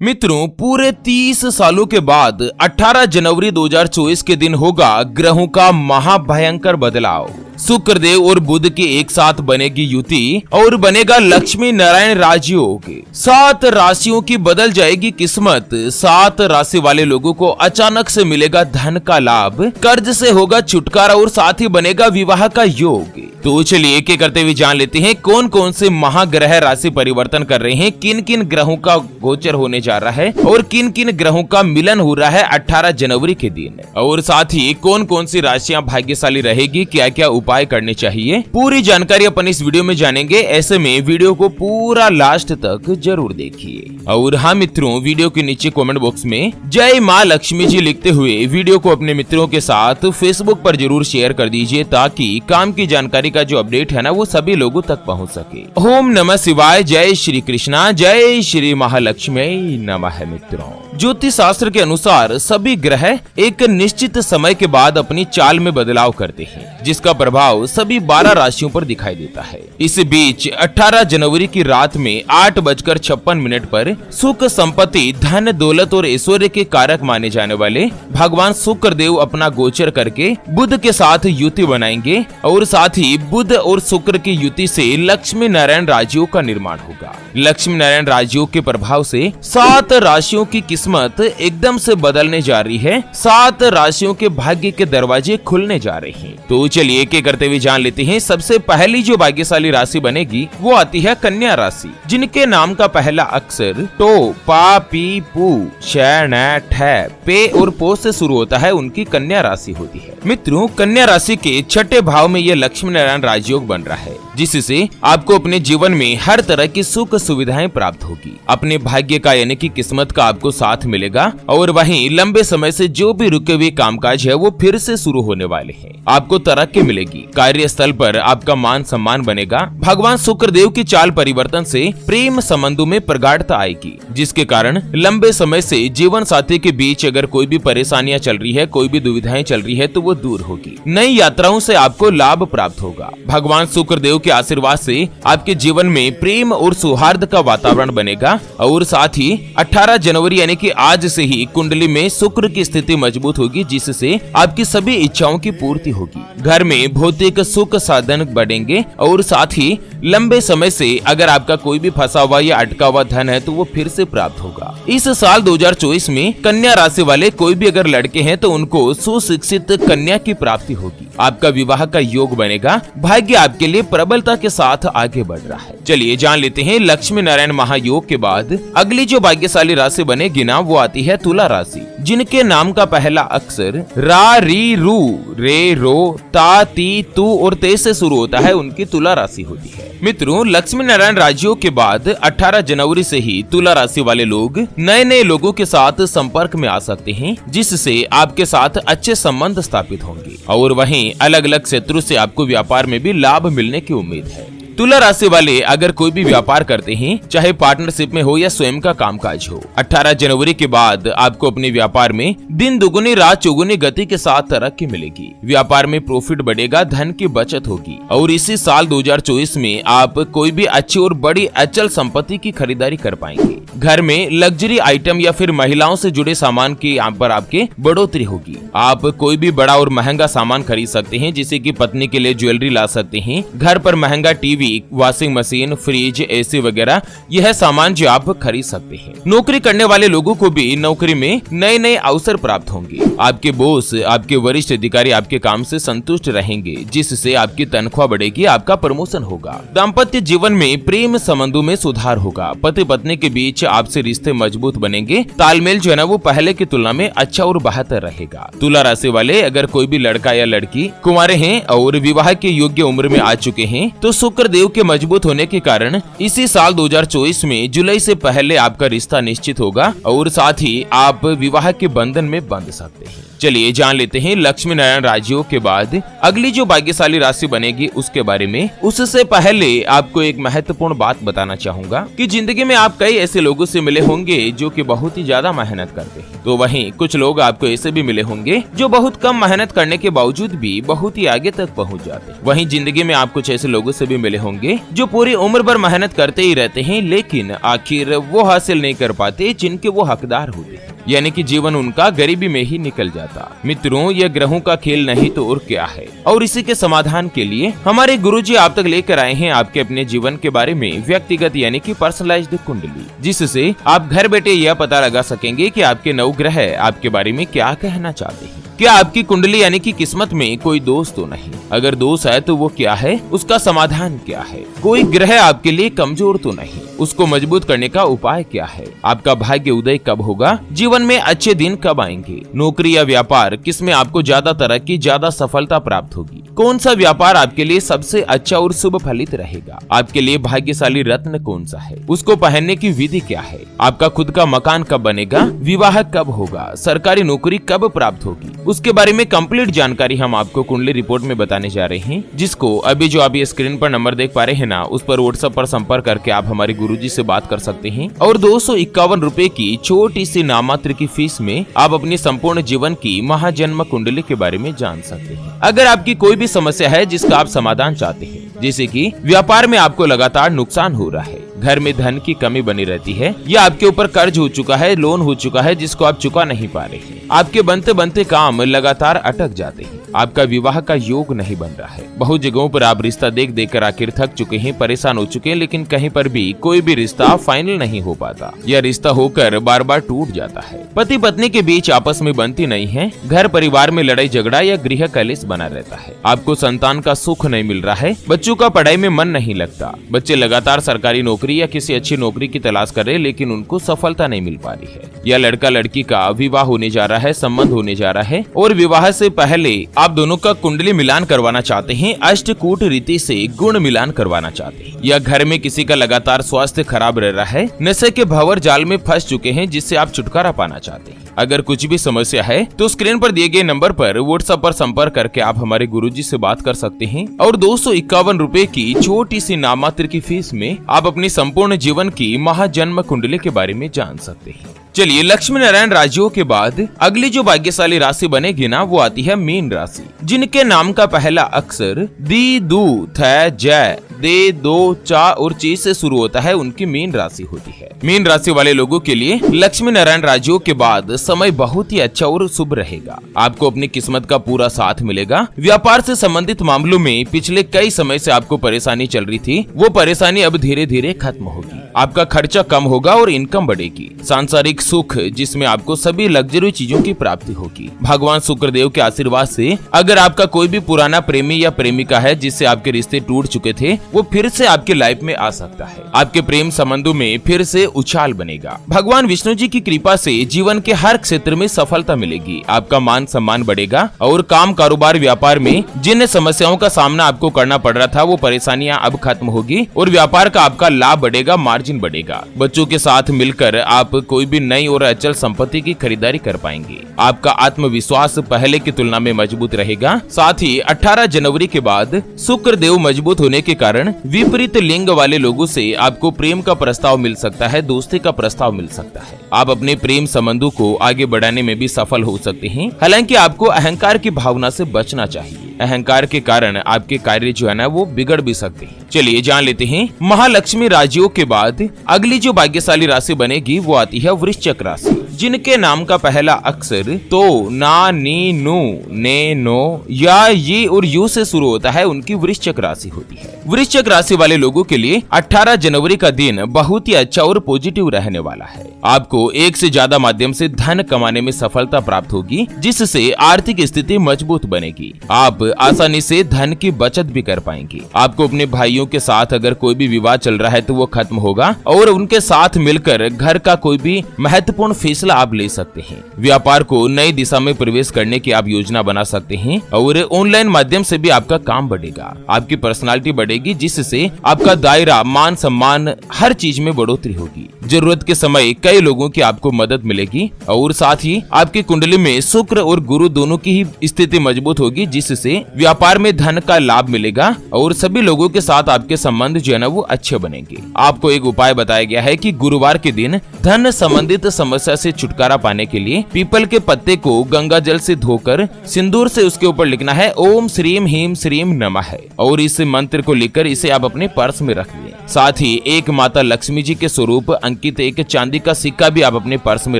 मित्रों, पूरे 30 सालों के बाद 18 जनवरी 2024 के दिन होगा ग्रहों का महाभयंकर बदलाव। शुक्रदेव और बुध की एक साथ बनेगी युति और बनेगा लक्ष्मी नारायण राजयोग। 7 राशियों की बदल जाएगी किस्मत। 7 राशि वाले लोगों को अचानक से मिलेगा धन का लाभ, कर्ज से होगा छुटकारा और साथ ही बनेगा विवाह का योग। तो चलिए एक एक करते हुए जान लेते हैं कौन कौन से महाग्रह राशि परिवर्तन कर रहे हैं, किन किन ग्रहों का गोचर होने जा रहा है और किन किन ग्रहों का मिलन हो रहा है 18 जनवरी के दिन, और साथ ही कौन कौन सी राशियां भाग्यशाली रहेगी, क्या क्या उपाय करने चाहिए। पूरी जानकारी अपन इस वीडियो में जानेंगे। ऐसे में वीडियो को पूरा लास्ट तक जरूर देखिए। और हाँ मित्रों, वीडियो के नीचे कमेंट बॉक्स में जय माँ लक्ष्मी जी लिखते हुए वीडियो को अपने मित्रों के साथ फेसबुक पर जरूर शेयर कर दीजिए, ताकि काम की जानकारी का जो अपडेट है ना वो सभी लोगों तक पहुंच सके। ओम नमः शिवाय, जय श्री कृष्णा, जय श्री महालक्ष्मी नमः। मित्रों, ज्योतिष शास्त्र के अनुसार सभी ग्रह एक निश्चित समय के बाद अपनी चाल में बदलाव करते हैं, जिसका प्रभाव सभी 12 राशियों पर दिखाई देता है। इस बीच 18 जनवरी की रात में 8:56 पर सुख, संपत्ति, धन, दौलत और ऐश्वर्य के कारक माने जाने वाले भगवान शुक्रदेव अपना गोचर करके बुध के साथ युति बनाएंगे, और साथ ही बुध और शुक्र की युति से लक्ष्मी नारायण राजयोग का निर्माण होगा। लक्ष्मी नारायण राजयोग के प्रभाव से 7 राशियों की किस्मत एकदम से बदलने जा रही है। 7 राशियों के भाग्य के दरवाजे खुलने जा रहे हैं। तो चलिए एक एक करते हुए जान लेते हैं। सबसे पहली जो भाग्यशाली राशि बनेगी वो आती है कन्या राशि, जिनके नाम का पहला अक्षर टो, पा, पी, पू, श, न, ठ, पे और पो से शुरू होता है, उनकी कन्या राशि होती है। मित्रों, कन्या राशि के छठे भाव में ये लक्ष्मी नारायण राजयोग बन रहा है, जिससे आपको अपने जीवन में हर तरह की सुख सुविधाएं प्राप्त होगी। अपने भाग्य का यानी कि किस्मत का आपको साथ मिलेगा, और वहीं लंबे समय से जो भी रुके हुए कामकाज है वो फिर से शुरू होने वाले हैं। आपको तरक्की मिलेगी, कार्यस्थल पर आपका मान सम्मान बनेगा। भगवान शुक्रदेव की चाल परिवर्तन से प्रेम संबंधों में प्रगाढ़ता आएगी, जिसके कारण लंबे समय से जीवन साथी के बीच अगर कोई भी परेशानियां चल रही है, कोई भी दुविधाएं चल रही है, तो वो दूर होगी। नई यात्राओं से आपको लाभ प्राप्त होगा। भगवान शुक्रदेव के आशीर्वाद से आपके जीवन में प्रेम और सौहार्द का वातावरण बनेगा, और साथ ही 18 जनवरी यानी कि आज से ही कुंडली में शुक्र की स्थिति मजबूत होगी, जिससे आपकी सभी इच्छाओं की पूर्ति होगी। घर में भौतिक सुख साधन बढ़ेंगे, और साथ ही लंबे समय से अगर आपका कोई भी फंसा हुआ या अटका हुआ धन है तो वो फिर से प्राप्त होगा। इस साल 2024 में कन्या राशि वाले कोई भी अगर लड़के हैं तो उनको सुशिक्षित कन्या की प्राप्ति होगी। आपका विवाह का योग बनेगा। भाग्य आपके लिए प्रबलता के साथ आगे बढ़ रहा है। चलिए जान लेते हैं लक्ष्मी नारायण महायोग के बाद अगली जो भाग्यशाली राशि बनेगी ना वो आती है तुला राशि, जिनके नाम का पहला अक्षर रा, री, रू, रे, रो, ता, ती, तू और ते से शुरू होता है, उनकी तुला राशि होती है। मित्रों, लक्ष्मी नारायण राजयोग के बाद 18 जनवरी से ही तुला राशि वाले लोग नए नए लोगों के साथ संपर्क में आ सकते हैं, जिससे आपके साथ अच्छे संबंध स्थापित होंगे, और वहीं अलग अलग क्षेत्रों से आपको व्यापार में भी लाभ मिलने की उम्मीद है। तुला राशि वाले अगर कोई भी व्यापार करते हैं, चाहे पार्टनरशिप में हो या स्वयं का कामकाज हो, 18 जनवरी के बाद आपको अपने व्यापार में दिन दुगुनी रात चौगुनी गति के साथ तरक्की मिलेगी। व्यापार में प्रॉफिट बढ़ेगा, धन की बचत होगी, और इसी साल 2024 में आप कोई भी अच्छी और बड़ी अचल संपत्ति की खरीदारी कर पाएंगे। घर में लग्जरी आइटम या फिर महिलाओं से जुड़े सामान की यहाँ पर आपके बढ़ोतरी होगी। आप कोई भी बड़ा और महंगा सामान खरीद सकते हैं, जैसे कि पत्नी के लिए ज्वेलरी ला सकते हैं। घर पर महंगा TV, washing machine, fridge, AC वगैरह यह सामान जो आप खरीद सकते हैं। नौकरी करने वाले लोगों को भी नौकरी में नए नए अवसर प्राप्त होंगे। आपके बॉस, आपके वरिष्ठ अधिकारी आपके काम से संतुष्ट रहेंगे, जिससे आपकी तनख्वाह बढ़ेगी, आपका प्रमोशन होगा। दाम्पत्य जीवन में प्रेम संबंधों में सुधार होगा। पति पत्नी के बीच आपसे रिश्ते मजबूत बनेंगे। तालमेल जो है ना वो पहले की तुलना में अच्छा और बेहतर रहेगा। तुला राशि वाले अगर कोई भी लड़का या लड़की कुंवारे हैं और विवाह के योग्य उम्र में आ चुके हैं, तो शुक्र देव के मजबूत होने के कारण इसी साल 2024 में जुलाई से पहले आपका रिश्ता निश्चित होगा, और साथ ही आप विवाह के बंधन में बंध सकते हैं। चलिए जान लेते हैं लक्ष्मी नारायण राशियों के बाद अगली जो भाग्यशाली राशि बनेगी उसके बारे में। उससे पहले आपको एक महत्वपूर्ण बात बताना चाहूंगा कि जिंदगी में आप कई ऐसे लोगों से मिले होंगे जो कि बहुत ही ज्यादा मेहनत करते हैं, तो वहीं कुछ लोग आपको ऐसे भी मिले होंगे जो बहुत कम मेहनत करने के बावजूद भी बहुत ही आगे तक पहुंच जाते हैं। वहीं जिंदगी में आप कुछ ऐसे लोगों से भी मिले होंगे जो पूरी उम्र भर मेहनत करते ही रहते हैं, लेकिन आखिर वो हासिल नहीं कर पाते जिनके वो हकदार होते हैं, यानी कि जीवन उनका गरीबी में ही निकल जाता। मित्रों, यह ग्रहों का खेल नहीं तो और क्या है। और इसी के समाधान के लिए हमारे गुरुजी आप तक लेकर आए हैं आपके अपने जीवन के बारे में व्यक्तिगत यानी कि पर्सनलाइज्ड कुंडली, जिससे आप घर बैठे यह पता लगा सकेंगे कि आपके नवग्रह आपके बारे में क्या कहना चाहते हैं। क्या आपकी कुंडली यानी कि किस्मत में कोई दोष तो नहीं? अगर दोष है तो वो क्या है, उसका समाधान क्या है? कोई ग्रह आपके लिए कमजोर तो नहीं, उसको मजबूत करने का उपाय क्या है? आपका भाग्य उदय कब होगा? जीवन में अच्छे दिन कब आएंगे? नौकरी या व्यापार, किसमें आपको ज्यादा तरक्की, ज्यादा सफलता प्राप्त होगी? कौन सा व्यापार आपके लिए सबसे अच्छा और शुभ फलित रहेगा? आपके लिए भाग्यशाली रत्न कौन सा है? उसको पहनने की विधि क्या है? आपका खुद का मकान कब बनेगा? विवाह कब होगा? सरकारी नौकरी कब प्राप्त होगी? उसके बारे में कंप्लीट जानकारी हम आपको कुंडली रिपोर्ट में बताने जा रहे हैं, जिसको अभी जो आप ये स्क्रीन पर नंबर देख पा रहे हैं ना, उस पर व्हाट्सएप पर संपर्क करके आप हमारे गुरुजी से बात कर सकते हैं। और 251 रुपए की छोटी सी नाममात्र की फीस में आप अपनी संपूर्ण जीवन की महाजन्म कुंडली के बारे में जान सकते हैं। अगर आपकी कोई भी समस्या है जिसका आप समाधान चाहते हैं, जैसे कि व्यापार में आपको लगातार नुकसान हो रहा है, घर में धन की कमी बनी रहती है, या आपके ऊपर कर्ज हो चुका है, लोन हो चुका है जिसको आप चुका नहीं पा रहे हैं, आपके बनते बनते काम लगातार अटक जाते हैं, आपका विवाह का योग नहीं बन रहा है, बहुत जगहों पर आप रिश्ता देख देख कर आखिर थक चुके हैं, परेशान हो चुके हैं, लेकिन कहीं पर भी कोई भी रिश्ता फाइनल नहीं हो पाता, या रिश्ता होकर बार बार टूट जाता है, पति पत्नी के बीच आपस में बनती नहीं है, घर परिवार में लड़ाई झगड़ा या गृह कलेश बना रहता है, आपको संतान का सुख नहीं मिल रहा है, बच्चों का पढ़ाई में मन नहीं लगता, बच्चे लगातार सरकारी नौकरी या किसी अच्छी नौकरी की तलाश कर रहे लेकिन उनको सफलता नहीं मिल पा रही है, या लड़का लड़की का विवाह होने जा रहा है, संबंध होने जा रहा है, और विवाह से पहले आप दोनों का कुंडली मिलान करवाना चाहते हैं, अष्टकूट रीति से गुण मिलान करवाना चाहते हैं, या घर में किसी का लगातार स्वास्थ्य खराब रह रहा है, नशे के भंवर जाल में फंस चुके हैं जिससे आप छुटकारा पाना चाहते हैं। अगर कुछ भी समस्या है तो स्क्रीन पर दिए गए नंबर पर व्हाट्सएप पर संपर्क करके आप हमारे गुरुजी से बात कर सकते हैं। और 251 रुपए की छोटी सी नाममात्र की फीस में आप अपनी संपूर्ण जीवन की महाजन्म कुंडली के बारे में जान सकते हैं। चलिए, लक्ष्मी नारायण राशियों के बाद अगली जो भाग्यशाली राशि बनेगी ना, वो आती है मीन राशि, जिनके नाम का पहला अक्षर दी, दू, थ, जय, दे, दो, चा और ची से शुरू होता है, उनकी मीन राशि होती है। मीन राशि वाले लोगों के लिए लक्ष्मी नारायण राशियों के बाद समय बहुत ही अच्छा और शुभ रहेगा। आपको अपनी किस्मत का पूरा साथ मिलेगा। व्यापार से संबंधित मामलों में पिछले कई समय से आपको परेशानी चल रही थी, वो परेशानी अब धीरे धीरे खत्म होगी। आपका खर्चा कम होगा और इनकम बढ़ेगी। सांसारिक सुख, जिसमें आपको सभी लग्जरी चीजों की प्राप्ति होगी। भगवान शुक्रदेव के आशीर्वाद से अगर आपका कोई भी पुराना प्रेमी या प्रेमिका है जिससे आपके रिश्ते टूट चुके थे, वो फिर से आपके लाइफ में आ सकता है। आपके प्रेम संबंधों में फिर से उछाल बनेगा। भगवान विष्णु जी की कृपा से जीवन के हर क्षेत्र में सफलता मिलेगी। आपका मान सम्मान बढ़ेगा और काम, कारोबार, व्यापार में जिन समस्याओं का सामना आपको करना पड़ रहा था, वो परेशानियां अब खत्म होगी और व्यापार का आपका लाभ बढ़ेगा, मार्जिन बढ़ेगा। बच्चों के साथ मिलकर आप कोई भी नई और अचल संपत्ति की खरीदारी कर पाएंगे। आपका आत्मविश्वास पहले की तुलना में मजबूत रहेगा। साथ ही 18 जनवरी के बाद शुक्र देव मजबूत होने के कारण विपरीत लिंग वाले लोगों से आपको प्रेम का प्रस्ताव मिल सकता है, दोस्ती का प्रस्ताव मिल सकता है। आप अपने प्रेम संबंधों को आगे बढ़ाने में भी सफल हो सकते हैं। हालांकि आपको अहंकार की भावना से बचना चाहिए। अहंकार के कारण आपके कार्य जो है ना, वो बिगड़ भी सकते हैं। चलिए जान लेते हैं महालक्ष्मी राशियों के बाद अगली जो भाग्यशाली राशि बनेगी, वो आती है वृश्चिक राशि, जिनके नाम का पहला अक्षर तो, ना, नी, नु, ने, नो, या, ये और यू से शुरू होता है, उनकी वृश्चिक राशि होती है। वृश्चिक राशि वाले लोगों के लिए 18 जनवरी का दिन बहुत ही अच्छा और पॉजिटिव रहने वाला है। आपको एक से ज्यादा माध्यम से धन कमाने में सफलता प्राप्त होगी, जिससे आर्थिक स्थिति मजबूत बनेगी। आप आसानी से धन की बचत भी कर पाएंगे। आपको अपने भाइयों के साथ अगर कोई भी विवाद चल रहा है तो वो खत्म होगा और उनके साथ मिलकर घर का कोई भी महत्वपूर्ण फैसला फैसला आप ले सकते हैं। व्यापार को नई दिशा में प्रवेश करने की आप योजना बना सकते हैं और ऑनलाइन माध्यम से भी आपका काम बढ़ेगा। आपकी पर्सनालिटी बढ़ेगी, जिससे आपका दायरा, मान सम्मान, हर चीज में बढ़ोतरी होगी। जरूरत के समय कई लोगों की आपको मदद मिलेगी और साथ ही आपकी कुंडली में शुक्र और गुरु दोनों की ही स्थिति मजबूत होगी, जिससे व्यापार में धन का लाभ मिलेगा और सभी लोगों के साथ आपके संबंध जो है ना वो अच्छे बनेंगे। आपको एक उपाय बताया गया है कि गुरुवार के दिन धन संबंधित समस्या से छुटकारा पाने के लिए पीपल के पत्ते को गंगा जल से धोकर सिंदूर से उसके ऊपर लिखना है ओम श्रीम हीम श्रीम नमः और इस मंत्र को लिखकर इसे आप अपने पर्स में रख लें। साथ ही एक माता लक्ष्मी जी के स्वरूप अंकित एक चांदी का सिक्का भी आप अपने पर्स में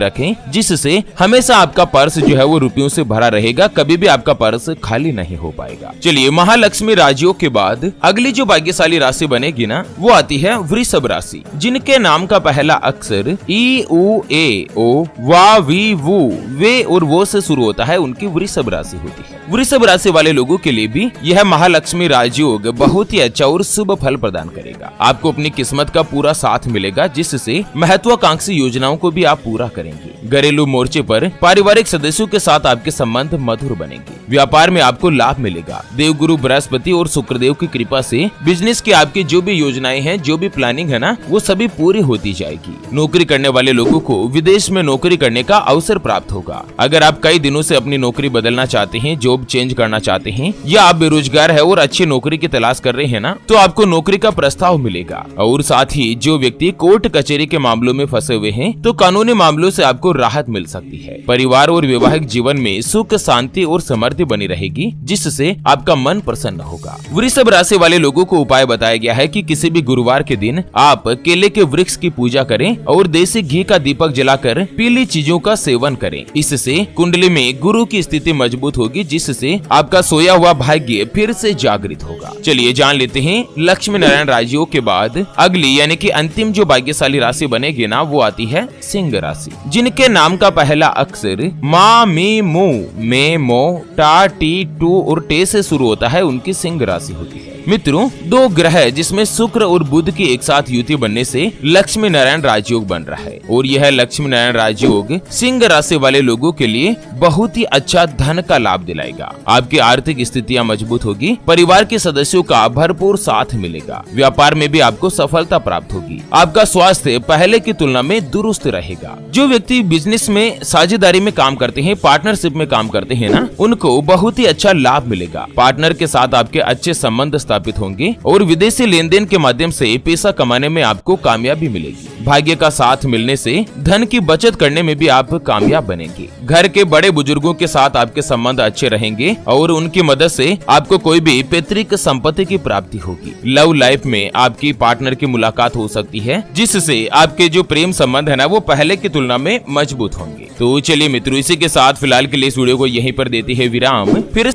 रखें, जिससे हमेशा आपका पर्स जो है वो रुपयों से भरा रहेगा, कभी भी आपका पर्स खाली नहीं हो पाएगा। चलिए, महालक्ष्मी राशियों के बाद अगली जो भाग्यशाली राशि बनेगी ना वो आती है वृषभ राशि, जिनके नाम का पहला अक्षर ई उ ए ओ वा वी वू वे और वो से शुरू होता है, उनकी वृषभ राशि होती है। वृषभ राशि वाले लोगों के लिए भी यह महालक्ष्मी राजयोग बहुत ही अच्छा और शुभ फल प्रदान करेगा। आपको अपनी किस्मत का पूरा साथ मिलेगा, जिससे महत्वाकांक्षी योजनाओं को भी आप पूरा करेंगे। घरेलू मोर्चे पर पारिवारिक सदस्यों के साथ आपके संबंध मधुर बनेंगे। व्यापार में आपको लाभ मिलेगा। देवगुरु बृहस्पति और शुक्रदेव की कृपा से बिजनेस की आपकी जो भी योजनाएं हैं, जो भी प्लानिंग है ना, वो सभी पूरी होती जाएगी। नौकरी करने वाले लोगों को विदेश में नौकरी करने का अवसर प्राप्त होगा। अगर आप कई दिनों से अपनी नौकरी बदलना चाहते हैं, जॉब चेंज करना चाहते हैं, या आप बेरोजगार है और अच्छी नौकरी की तलाश कर रहे हैं ना, तो आपको नौकरी का प्रस्ताव मिलेगा। और साथ ही जो व्यक्ति कोर्ट कचहरी के मामलों में फंसे हुए हैं, तो कानूनी मामलों से आपको राहत मिल सकती है। परिवार और वैवाहिक जीवन में सुख, शांति और समृद्धि बनी रहेगी, जिससे आपका मन प्रसन्न होगा। वृषभ राशि वाले लोगों को उपाय बताया गया है कि किसी भी गुरुवार के दिन आप केले के वृक्ष की पूजा करें और देसी घी का दीपक जलाकर पीली चीजों का सेवन करें। इससे कुंडली में गुरु की स्थिति मजबूत होगी, जिससे आपका सोया हुआ भाग्य फिर से जागृत होगा। चलिए जान लेते हैं लक्ष्मी नारायण राशियों के बाद अगली यानी कि अंतिम जो भाग्यशाली राशि बनेगी ना वो आती है सिंह राशि, जिनके नाम का पहला अक्षर मा मी मू मे मो टा टी टू और टे से शुरू होता है, उनकी सिंह राशि होती है। मित्रों, दो ग्रह जिसमें शुक्र और बुध की एक साथ युति बनने से लक्ष्मी नारायण राजयोग बन रहा है और यह लक्ष्मी नारायण राजयोग सिंह राशि वाले लोगों के लिए बहुत ही अच्छा धन का लाभ दिलाएगा। आपकी आर्थिक स्थितियां मजबूत होगी, परिवार के सदस्यों का भरपूर साथ मिलेगा, व्यापार में भी आपको सफलता प्राप्त होगी, आपका स्वास्थ्य पहले की तुलना में दुरुस्त रहेगा। जो व्यक्ति बिजनेस में साझेदारी में काम करते हैं, पार्टनरशिप में काम करते हैं ना, उनको बहुत ही अच्छा लाभ मिलेगा। पार्टनर के साथ आपके अच्छे संबंध स्थापित होंगे और विदेशी लेन देन के माध्यम से पैसा कमाने में आपको कामयाबी मिलेगी। भाग्य का साथ मिलने से धन की बचत करने में भी आप कामयाब बनेंगे। घर के बड़े बुजुर्गों के साथ आपके संबंध अच्छे रहेंगे और उनकी मदद से आपको कोई भी पैतृक संपत्ति की प्राप्ति होगी। लव लाइफ में आपकी पार्टनर की मुलाकात हो सकती है, जिससे आपके जो प्रेम संबंध है ना वो पहले की तुलना में मजबूत होंगे। तो चलिए मित्रों, इसी के साथ फिलहाल के लिए इस वीडियो को यहीं पर देते हैं विराम। फिर